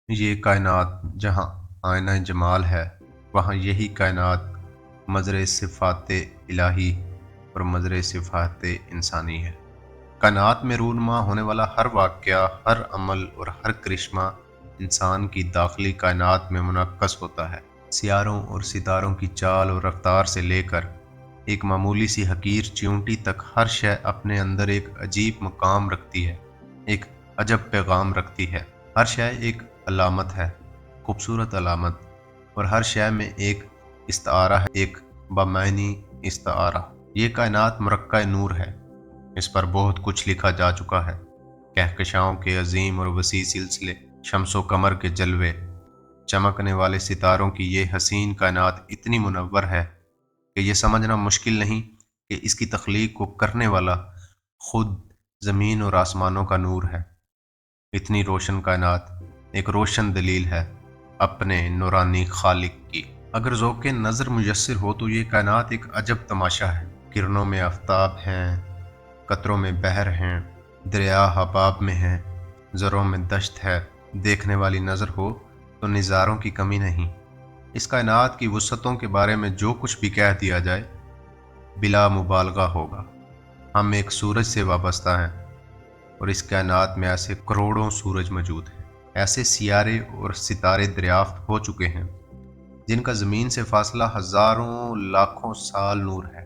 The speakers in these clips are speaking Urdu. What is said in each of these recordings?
یہ کائنات جہاں آئینہ جمال ہے، وہاں یہی کائنات مظہر صفات الہی اور مظہر صفات انسانی ہے۔ کائنات میں رونما ہونے والا ہر واقعہ، ہر عمل اور ہر کرشمہ انسان کی داخلی کائنات میں منعکس ہوتا ہے۔ سیاروں اور ستاروں کی چال اور رفتار سے لے کر ایک معمولی سی حقیر چیونٹی تک ہر شے اپنے اندر ایک عجیب مقام رکھتی ہے، ایک عجب پیغام رکھتی ہے۔ ہر شے ایک علامت ہے، خوبصورت علامت، اور ہر شے میں ایک استعارہ ہے، ایک بامعنی استعارہ۔ یہ کائنات مرکہ نور ہے، اس پر بہت کچھ لکھا جا چکا ہے۔ کہکشاؤں کے عظیم اور وسیع سلسلے، شمس و قمر کے جلوے، چمکنے والے ستاروں کی یہ حسین کائنات اتنی منور ہے کہ یہ سمجھنا مشکل نہیں کہ اس کی تخلیق کو کرنے والا خود زمین اور آسمانوں کا نور ہے۔ اتنی روشن کائنات ایک روشن دلیل ہے اپنے نورانی خالق کی۔ اگر ذوق نظر میسر ہو تو یہ کائنات ایک عجب تماشا ہے۔ کرنوں میں آفتاب ہیں، قطروں میں بحر ہیں، دریا حباب میں ہیں، زروں میں دشت ہے۔ دیکھنے والی نظر ہو تو نظاروں کی کمی نہیں۔ اس کائنات کی وسعتوں کے بارے میں جو کچھ بھی کہہ دیا جائے بلا مبالغہ ہوگا۔ ہم ایک سورج سے وابستہ ہیں، اور اس کائنات میں ایسے کروڑوں سورج موجود ہیں۔ ایسے سیارے اور ستارے دریافت ہو چکے ہیں جن کا زمین سے فاصلہ ہزاروں لاکھوں سال نور ہے،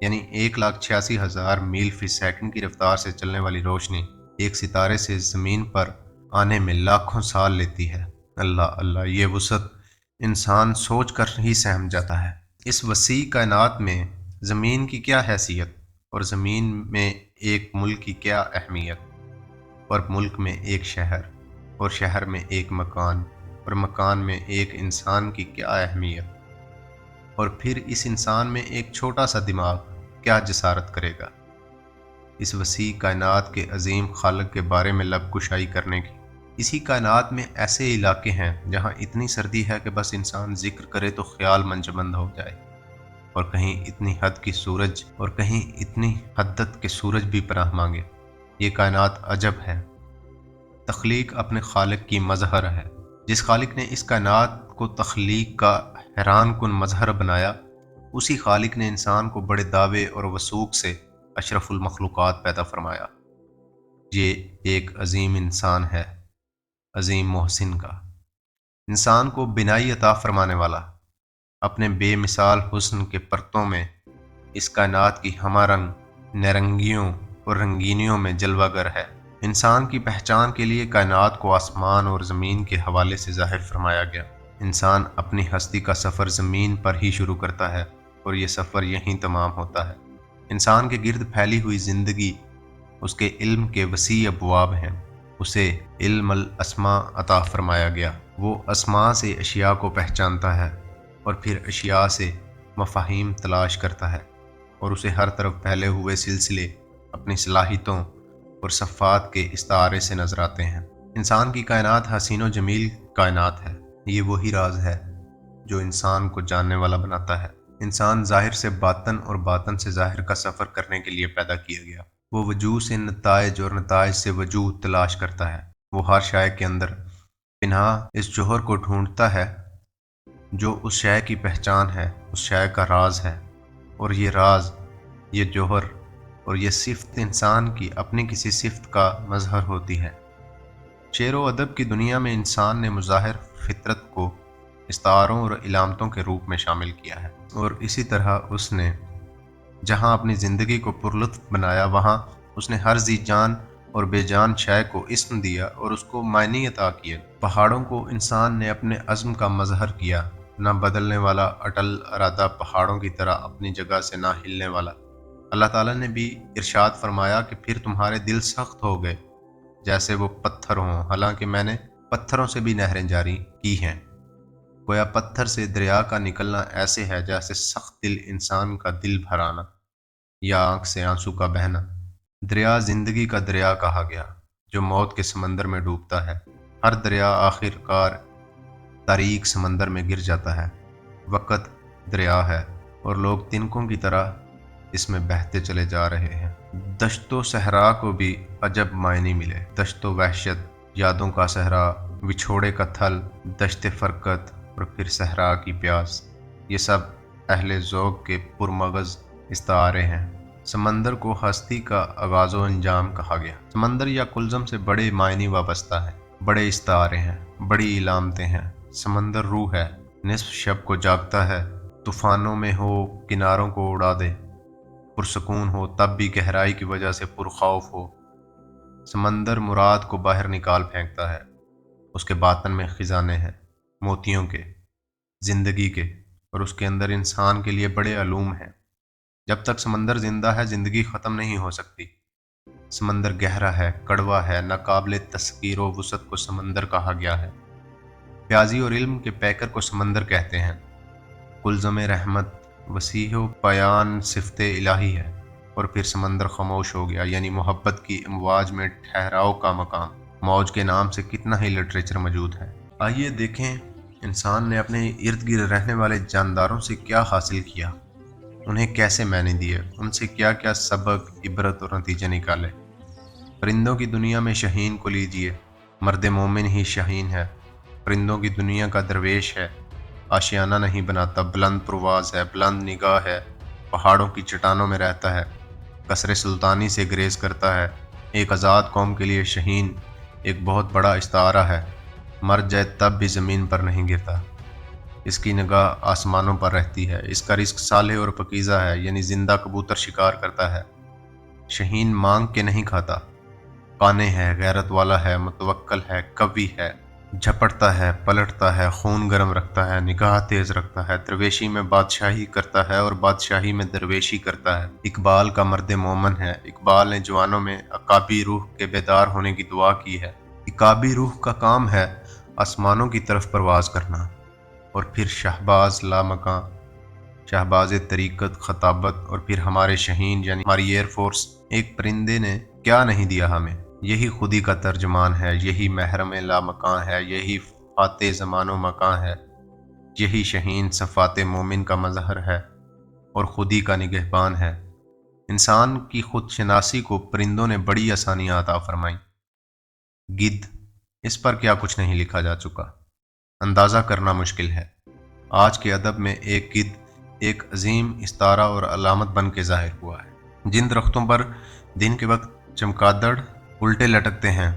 یعنی 1,86,000 میل فی سیکنڈ کی رفتار سے چلنے والی روشنی ایک ستارے سے زمین پر آنے میں لاکھوں سال لیتی ہے۔ اللہ اللہ، یہ وسعت انسان سوچ کر ہی سہم جاتا ہے۔ اس وسیع کائنات میں زمین کی کیا حیثیت، اور زمین میں ایک ملک کی کیا اہمیت، اور ملک میں ایک شہر، اور شہر میں ایک مکان، اور مکان میں ایک انسان کی کیا اہمیت، اور پھر اس انسان میں ایک چھوٹا سا دماغ کیا جسارت کرے گا اس وسیع کائنات کے عظیم خالق کے بارے میں لب کشائی کرنے کی۔ اسی کائنات میں ایسے علاقے ہیں جہاں اتنی سردی ہے کہ بس انسان ذکر کرے تو خیال منجمند ہو جائے، اور کہیں اتنی حد کی سورج، اور کہیں اتنی حدت کے سورج بھی پناہ مانگے۔ یہ کائنات عجب ہے، تخلیق اپنے خالق کی مظہر ہے۔ جس خالق نے اس کائنات کو تخلیق کا حیران کن مظہر بنایا، اسی خالق نے انسان کو بڑے دعوے اور وثوق سے اشرف المخلوقات پیدا فرمایا۔ یہ ایک عظیم انسان ہے، عظیم محسن کا، انسان کو بینائی عطا فرمانے والا، اپنے بے مثال حسن کے پرتوں میں اس کائنات کی ہمہ رنگ نرنگیوں اور رنگینیوں میں جلوہ گر ہے۔ انسان کی پہچان کے لیے کائنات کو آسمان اور زمین کے حوالے سے ظاہر فرمایا گیا۔ انسان اپنی ہستی کا سفر زمین پر ہی شروع کرتا ہے، اور یہ سفر یہیں تمام ہوتا ہے۔ انسان کے گرد پھیلی ہوئی زندگی اس کے علم کے وسیع ابواب ہیں۔ اسے علم الاسماء عطا فرمایا گیا۔ وہ اسماء سے اشیاء کو پہچانتا ہے، اور پھر اشیاء سے مفاہیم تلاش کرتا ہے، اور اسے ہر طرف پھیلے ہوئے سلسلے اپنی صلاحیتوں اور صفات کے استعارے سے نظر آتے ہیں۔ انسان کی کائنات حسین و جمیل کائنات ہے۔ یہ وہی راز ہے جو انسان کو جاننے والا بناتا ہے۔ انسان ظاہر سے باطن اور باطن سے ظاہر کا سفر کرنے کے لیے پیدا کیا گیا۔ وہ وجوہ سے نتائج اور نتائج سے وجوہ تلاش کرتا ہے۔ وہ ہر شے کے اندر پنہاں اس جوہر کو ڈھونڈتا ہے جو اس شے کی پہچان ہے، اس شے کا راز ہے، اور یہ راز، یہ جوہر اور یہ صفت انسان کی اپنی کسی صفت کا مظہر ہوتی ہے۔ شعر و ادب کی دنیا میں انسان نے مظاہر فطرت کو استعاروں اور علامتوں کے روپ میں شامل کیا ہے، اور اسی طرح اس نے جہاں اپنی زندگی کو پرلطف بنایا، وہاں اس نے ہر ذی جان اور بے جان شے کو اسم دیا اور اس کو معنی عطا کیا۔ پہاڑوں کو انسان نے اپنے عزم کا مظہر کیا، نہ بدلنے والا اٹل ارادہ پہاڑوں کی طرح اپنی جگہ سے نہ ہلنے والا۔ اللہ تعالیٰ نے بھی ارشاد فرمایا کہ پھر تمہارے دل سخت ہو گئے جیسے وہ پتھر ہوں، حالانکہ میں نے پتھروں سے بھی نہریں جاری کی ہیں۔ گویا پتھر سے دریا کا نکلنا ایسے ہے جیسے سخت دل انسان کا دل بھر آنا، یا آنکھ سے آنسو کا بہنا۔ دریا زندگی کا دریا کہا گیا جو موت کے سمندر میں ڈوبتا ہے۔ ہر دریا آخر کار تاریک سمندر میں گر جاتا ہے۔ وقت دریا ہے، اور لوگ تنکوں کی طرح اس میں بہتے چلے جا رہے ہیں۔ دشت و صحرا کو بھی عجب معنی ملے۔ دشت و وحشت، یادوں کا صحرا، وچھوڑے کا تھل، دشت فرقت اور پھر صحرا کی پیاس، یہ سب اہل ذوق کے پرمغز استعارے ہیں۔ سمندر کو ہستی کا آغاز و انجام کہا گیا۔ سمندر یا کلزم سے بڑے معنی وابستہ ہے، بڑے استعارے ہیں، بڑی علامتیں ہیں۔ سمندر روح ہے، نصف شب کو جاگتا ہے، طوفانوں میں ہو کناروں کو اڑا دے، پرسکون ہو تب بھی گہرائی کی وجہ سے پرخوف ہو۔ سمندر مراد کو باہر نکال پھینکتا ہے، اس کے باطن میں خزانے ہیں، موتیوں کے، زندگی کے، اور اس کے اندر انسان کے لیے بڑے علوم ہیں۔ جب تک سمندر زندہ ہے زندگی ختم نہیں ہو سکتی۔ سمندر گہرا ہے، کڑوا ہے، ناقابل تسخیر و وسعت کو سمندر کہا گیا ہے۔ پیازی اور علم کے پیکر کو سمندر کہتے ہیں۔ کلزم رحمت وسیع و بیان صفت الہی ہے، اور پھر سمندر خاموش ہو گیا، یعنی محبت کی امواج میں ٹھہراؤ کا مقام۔ موج کے نام سے کتنا ہی لٹریچر موجود ہے۔ آئیے دیکھیں انسان نے اپنے ارد گرد رہنے والے جانداروں سے کیا حاصل کیا، انہیں کیسے معنی دیے، ان سے کیا کیا سبق، عبرت اور نتیجے نکالے۔ پرندوں کی دنیا میں شاہین کو لیجئے، مرد مومن ہی شاہین ہے۔ پرندوں کی دنیا کا درویش ہے، آشیانہ نہیں بناتا، بلند پرواز ہے، بلند نگاہ ہے، پہاڑوں کی چٹانوں میں رہتا ہے، قصر سلطانی سے گریز کرتا ہے۔ ایک آزاد قوم کے لیے شاہین ایک بہت بڑا استعارہ ہے، مر جائے تب بھی زمین پر نہیں گرتا، اس کی نگاہ آسمانوں پر رہتی ہے، اس کا رزق صالح اور پکیزہ ہے، یعنی زندہ کبوتر شکار کرتا ہے۔ شاہین مانگ کے نہیں کھاتا، قانے ہے، غیرت والا ہے، متوکل ہے، قوی ہے، جھپٹتا ہے، پلٹتا ہے، خون گرم رکھتا ہے، نگاہ تیز رکھتا ہے، درویشی میں بادشاہی کرتا ہے اور بادشاہی میں درویشی کرتا ہے۔ اقبال کا مرد مومن ہے۔ اقبال نے جوانوں میں عقابی روح کے بیدار ہونے کی دعا کی ہے۔ عقابی روح کا کام ہے آسمانوں کی طرف پرواز کرنا، اور پھر شہباز لامکاں، شہباز طریقت، خطابت، اور پھر ہمارے شاہین یعنی ہماری ایئر فورس۔ ایک پرندے نے کیا نہیں دیا ہمیں، یہی خودی کا ترجمان ہے، یہی محرم لامکاں ہے، یہی فاتح زمان و مکاں ہے، یہی شاہین صفات مومن کا مظہر ہے اور خودی کا نگہبان ہے۔ انسان کی خود شناسی کو پرندوں نے بڑی آسانیاں عطا فرمائیں۔ گدھ، اس پر کیا کچھ نہیں لکھا جا چکا، اندازہ کرنا مشکل ہے۔ آج کے ادب میں ایک گدھ ایک عظیم استعارہ اور علامت بن کے ظاہر ہوا ہے۔ جن درختوں پر دن کے وقت چمگادڑ الٹے لٹکتے ہیں،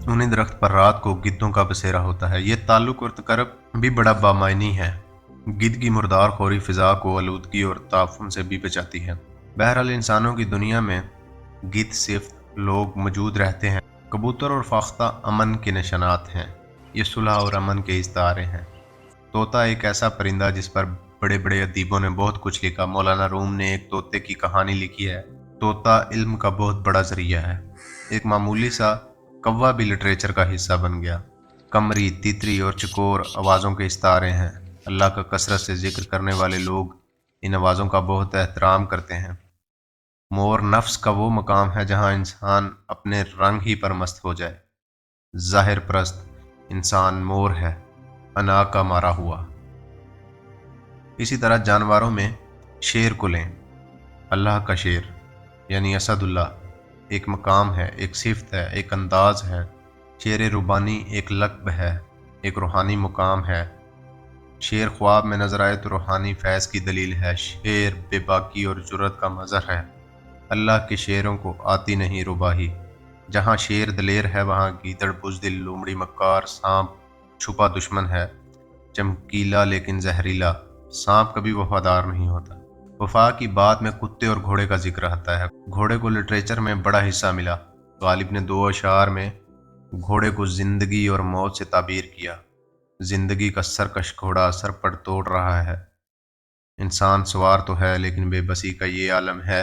انہیں درخت پر رات کو گدھوں کا بسیرا ہوتا ہے۔ یہ تعلق اور تقرب بھی بڑا بامعنی ہے۔ گدھ کی مردار خوری فضا کو آلودگی اور تعفن سے بھی بچاتی ہے۔ بہرحال انسانوں کی دنیا میں گدھ صرف لوگ موجود رہتے ہیں۔ کبوتر اور فاختہ امن کے نشانات ہیں، یہ صلح اور امن کے استعارے ہیں۔ طوطا ایک ایسا پرندہ جس پر بڑے بڑے ادیبوں نے بہت کچھ لکھا۔ مولانا روم نے ایک طوطے کی کہانی لکھی ہے۔ طوطا علم کا بہت بڑا ذریعہ ہے۔ ایک معمولی سا کوا بھی لٹریچر کا حصہ بن گیا۔ قمری، تیتری اور چکور آوازوں کے استعارے ہیں۔ اللہ کا کثرت سے ذکر کرنے والے لوگ ان آوازوں کا بہت احترام کرتے ہیں۔ مور نفس کا وہ مقام ہے جہاں انسان اپنے رنگ ہی پر مست ہو جائے۔ ظاہر پرست انسان مور ہے، انا کا مارا ہوا۔ اسی طرح جانوروں میں شیر کو لیں۔ اللہ کا شیر یعنی اسد اللہ ایک مقام ہے، ایک صفت ہے، ایک انداز ہے۔ شیر ربانی ایک لقب ہے، ایک روحانی مقام ہے۔ شیر خواب میں نظر آئے تو روحانی فیض کی دلیل ہے۔ شیر بے باکی اور جرأت کا مظہر ہے۔ اللہ کے شیروں کو آتی نہیں رباہی۔ جہاں شیر دلیر ہے وہاں گیدڑ بزدل، لومڑی مکار، سانپ چھپا دشمن ہے، چمکیلا لیکن زہریلا۔ سانپ کبھی وفادار نہیں ہوتا۔ وفا کی بات میں کتے اور گھوڑے کا ذکر آتا ہے۔ گھوڑے کو لٹریچر میں بڑا حصہ ملا۔ غالب نے 2 اشعار میں گھوڑے کو زندگی اور موت سے تعبیر کیا۔ زندگی کا سرکش گھوڑا سر پر توڑ رہا ہے۔ انسان سوار تو ہے لیکن بے بسی کا یہ عالم ہے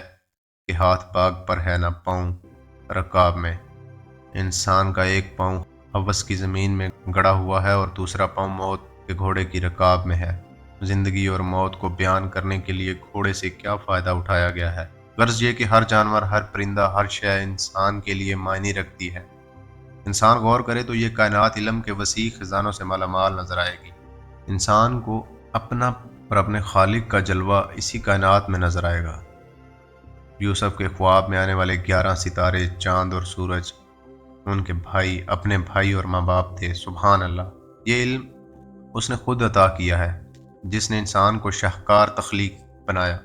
کہ ہاتھ باغ پر ہے نہ پاؤں رکاب میں۔ انسان کا ایک پاؤں ہوس کی زمین میں گڑا ہوا ہے اور دوسرا پاؤں موت کے گھوڑے کی رکاب میں ہے۔ زندگی اور موت کو بیان کرنے کے لیے گھوڑے سے کیا فائدہ اٹھایا گیا ہے؟ غرض یہ کہ ہر جانور، ہر پرندہ، ہر شے انسان کے لیے معنی رکھتی ہے۔ انسان غور کرے تو یہ کائنات علم کے وسیع خزانوں سے مالا مال نظر آئے گی۔ انسان کو اپنا اور اپنے خالق کا جلوہ اسی کائنات میں نظر آئے گا۔ یوسف کے خواب میں آنے والے 11 ستارے، چاند اور سورج، ان کے بھائی اپنے بھائی اور ماں باپ تھے۔ سبحان اللہ! یہ علم اس نے خود عطا کیا ہے جس نے انسان کو شاہکار تخلیق بنایا۔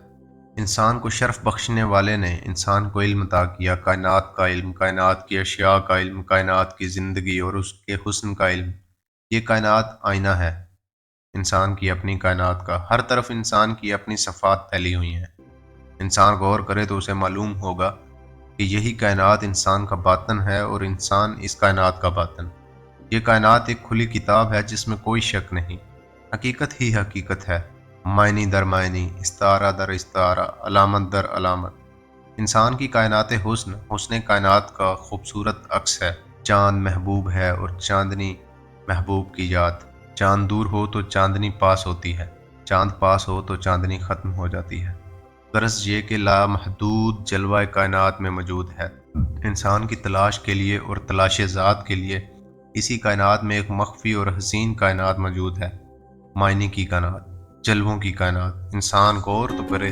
انسان کو شرف بخشنے والے نے انسان کو علم عطا کیا، کائنات کا علم، کائنات کی اشیاء کا علم، کائنات کی زندگی اور اس کے حسن کا علم۔ یہ کائنات آئینہ ہے انسان کی اپنی کائنات کا، ہر طرف انسان کی اپنی صفات پھیلی ہوئی ہیں۔ انسان غور کرے تو اسے معلوم ہوگا کہ یہی کائنات انسان کا باطن ہے اور انسان اس کائنات کا باطن۔ یہ کائنات ایک کھلی کتاب ہے جس میں کوئی شک نہیں، حقیقت ہی حقیقت ہے، معنی در معنی، استعارہ در استعارہ، علامت در علامت۔ انسان کی کائنات حسن کائنات کا خوبصورت عکس ہے۔ چاند محبوب ہے اور چاندنی محبوب کی یاد۔ چاند دور ہو تو چاندنی پاس ہوتی ہے، چاند پاس ہو تو چاندنی ختم ہو جاتی ہے۔ غرض یہ کہ لامحدود جلوہ کائنات میں موجود ہے۔ انسان کی تلاش کے لیے اور تلاش ذات کے لیے اسی کائنات میں ایک مخفی اور حسین کائنات موجود ہے، معنی کی کائنات، جلووں کی کائنات۔ انسان غور تو کرے